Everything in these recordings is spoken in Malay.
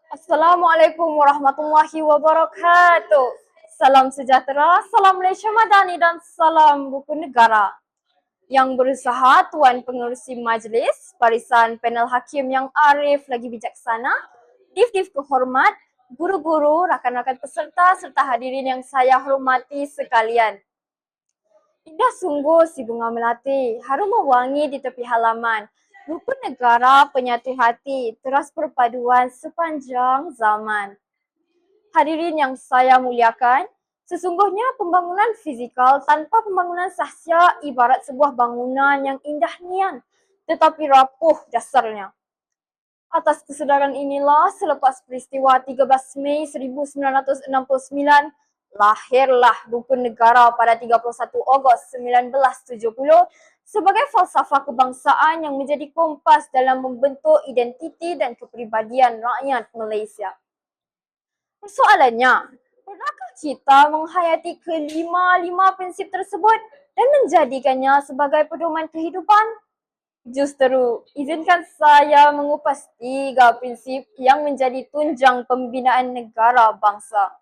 Assalamualaikum warahmatullahi wabarakatuh. Salam sejahtera, salam Malaysia Madani dan salam buku negara. Yang berusaha Tuan Pengerusi Majlis, barisan panel hakim yang arif lagi bijaksana, div-div kehormat, guru-guru, rakan-rakan peserta serta hadirin yang saya hormati sekalian. Indah sungguh si bunga melati, harum mewangi di tepi halaman. Rukun negara penyatu hati, teras perpaduan sepanjang zaman. Hadirin yang saya muliakan, sesungguhnya pembangunan fizikal tanpa pembangunan sahsia ibarat sebuah bangunan yang indah nian, tetapi rapuh dasarnya. Atas kesedaran inilah selepas peristiwa 13 Mei 1969, lahirlah Rukun Negara pada 31 Ogos 1970 sebagai falsafah kebangsaan yang menjadi kompas dalam membentuk identiti dan kepribadian rakyat Malaysia. Persoalannya, pernahkah kita menghayati kelima-lima prinsip tersebut dan menjadikannya sebagai pedoman kehidupan? Justru, izinkan saya mengupas 3 prinsip yang menjadi tunjang pembinaan negara bangsa,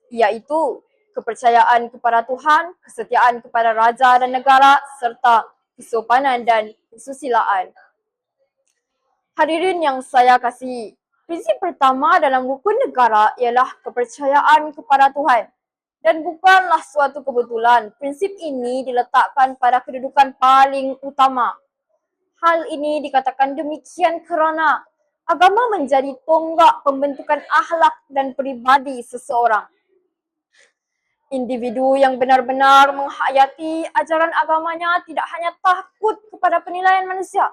iaitu kepercayaan kepada Tuhan, kesetiaan kepada raja dan negara, serta kesopanan dan kesusilaan. Hadirin yang saya kasihi, prinsip pertama dalam rukun negara ialah kepercayaan kepada Tuhan. Dan bukanlah suatu kebetulan, prinsip ini diletakkan pada kedudukan paling utama. Hal ini dikatakan demikian kerana agama menjadi tonggak pembentukan akhlak dan peribadi seseorang. Individu yang benar-benar menghayati ajaran agamanya tidak hanya takut kepada penilaian manusia,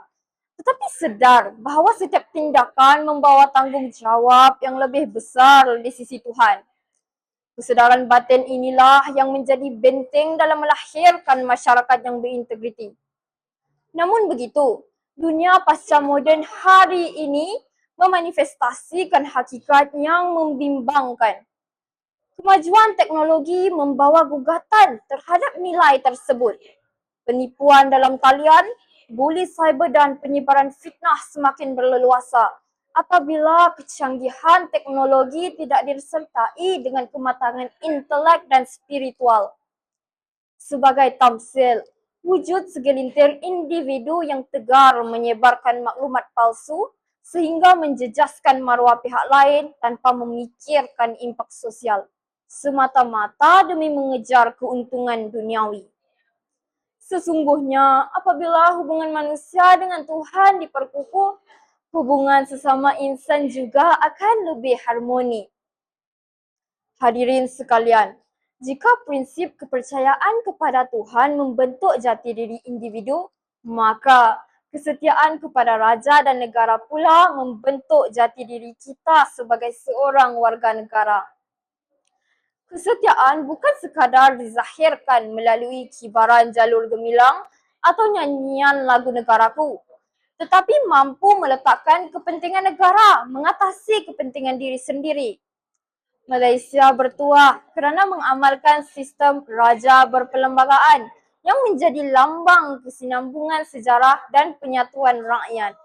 tetapi sedar bahawa setiap tindakan membawa tanggungjawab yang lebih besar di sisi Tuhan. Kesedaran batin inilah yang menjadi benteng dalam melahirkan masyarakat yang berintegriti. Namun begitu, dunia pasca moden hari ini memanifestasikan hakikat yang membimbangkan. Kemajuan teknologi membawa gugatan terhadap nilai tersebut. Penipuan dalam talian, buli cyber dan penyebaran fitnah semakin berleluasa apabila kecanggihan teknologi tidak disertai dengan kematangan intelek dan spiritual. Sebagai tamsil, wujud segelintir individu yang tegar menyebarkan maklumat palsu sehingga menjejaskan maruah pihak lain tanpa memikirkan impak sosial, semata-mata demi mengejar keuntungan duniawi. Sesungguhnya, apabila hubungan manusia dengan Tuhan diperkukuh, hubungan sesama insan juga akan lebih harmoni. Hadirin sekalian, jika prinsip kepercayaan kepada Tuhan membentuk jati diri individu, maka kesetiaan kepada raja dan negara pula membentuk jati diri kita sebagai seorang warga negara. Kesetiaan bukan sekadar dizahirkan melalui kibaran jalur gemilang atau nyanyian lagu negaraku, tetapi mampu meletakkan kepentingan negara mengatasi kepentingan diri sendiri. Malaysia bertuah kerana mengamalkan sistem raja berperlembagaan yang menjadi lambang kesinambungan sejarah dan penyatuan rakyat.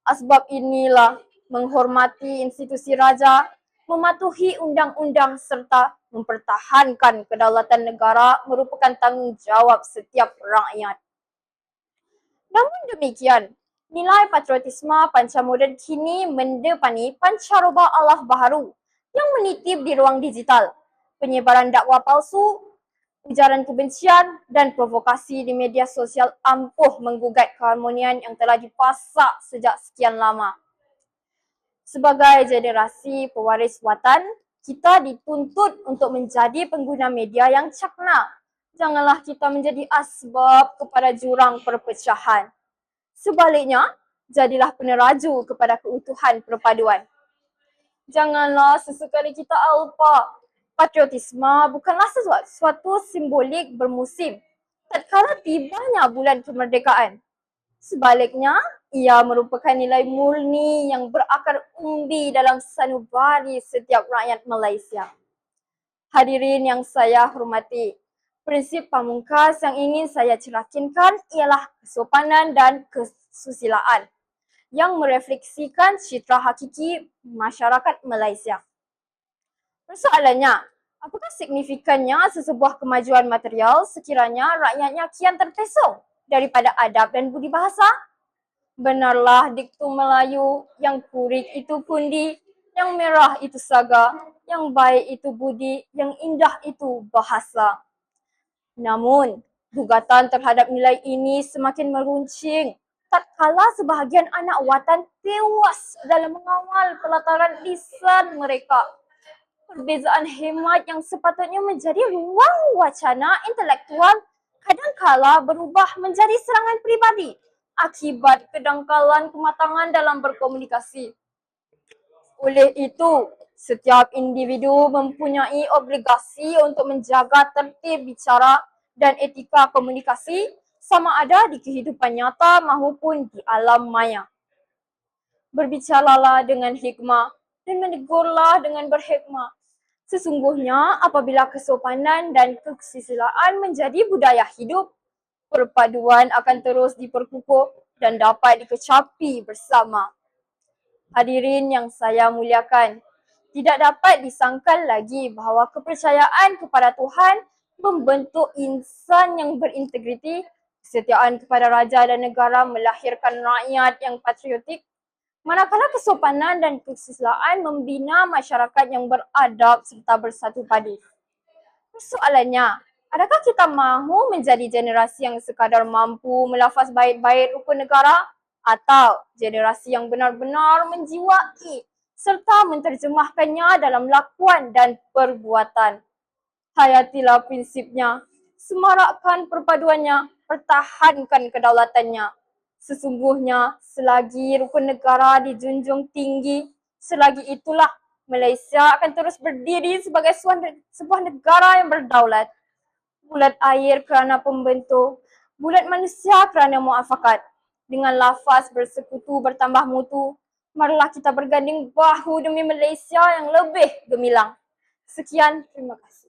Asbab inilah menghormati institusi raja, mematuhi undang-undang serta mempertahankan kedaulatan negara merupakan tanggungjawab setiap rakyat. Namun demikian, nilai patriotisme panca moden kini mendepani pancaroba Allah baharu yang menitip di ruang digital, penyebaran dakwah palsu, ujaran kebencian dan provokasi di media sosial ampuh menggugat keharmonian yang telah dipasak sejak sekian lama. Sebagai generasi pewaris watan, kita dituntut untuk menjadi pengguna media yang cakna. Janganlah kita menjadi asbab kepada jurang perpecahan. Sebaliknya, jadilah peneraju kepada keutuhan perpaduan. Janganlah sesekali kita lupa, patriotisme bukanlah suatu simbolik bermusim tatkala tibanya bulan kemerdekaan. Sebaliknya, ia merupakan nilai murni yang berakar umbi dalam sanubari setiap rakyat Malaysia. Hadirin yang saya hormati, prinsip pamungkas yang ingin saya cerahkan ialah kesopanan dan kesusilaan. yang merefleksikan citra hakiki masyarakat Malaysia. Persoalannya, apakah signifikannya sesebuah kemajuan material sekiranya rakyatnya kian terpesong daripada adab dan budi bahasa? Benarlah diktum Melayu, yang kurik itu pundi, yang merah itu saga, yang baik itu budi, yang indah itu bahasa. Namun, gugatan terhadap nilai ini semakin meruncing tatkala sebahagian anak watan tewas dalam mengawal pelataran lisan mereka. Perbezaan hemat yang sepatutnya menjadi ruang wacana intelektual kadangkala berubah menjadi serangan pribadi akibat kedangkalan kematangan dalam berkomunikasi. Oleh itu, setiap individu mempunyai obligasi untuk menjaga tertib bicara dan etika komunikasi sama ada di kehidupan nyata maupun di alam maya. Berbicaralah dengan hikmah dan menegurlah dengan berhikmah. Sesungguhnya apabila kesopanan dan kesusilaan menjadi budaya hidup, perpaduan akan terus diperkukuh dan dapat dikecapi bersama. Hadirin yang saya muliakan, tidak dapat disangkal lagi bahawa kepercayaan kepada Tuhan membentuk insan yang berintegriti, kesetiaan kepada raja dan negara melahirkan rakyat yang patriotik, manakala kesopanan dan kesusilaan membina masyarakat yang beradab serta bersatu padu. Persoalannya, adakah kita mahu menjadi generasi yang sekadar mampu melafaz baik-baik rukun negara atau generasi yang benar-benar menjiwai serta menterjemahkannya dalam lakuan dan perbuatan? Hayatilah prinsipnya, semarakkan perpaduannya, pertahankan kedaulatannya. Sesungguhnya, selagi rukun negara dijunjung tinggi, selagi itulah Malaysia akan terus berdiri sebagai sebuah negara yang berdaulat. Bulat air kerana pembentuk, bulat manusia kerana muafakat. Dengan lafaz bersekutu bertambah mutu, marilah kita berganding bahu demi Malaysia yang lebih gemilang. Sekian, terima kasih.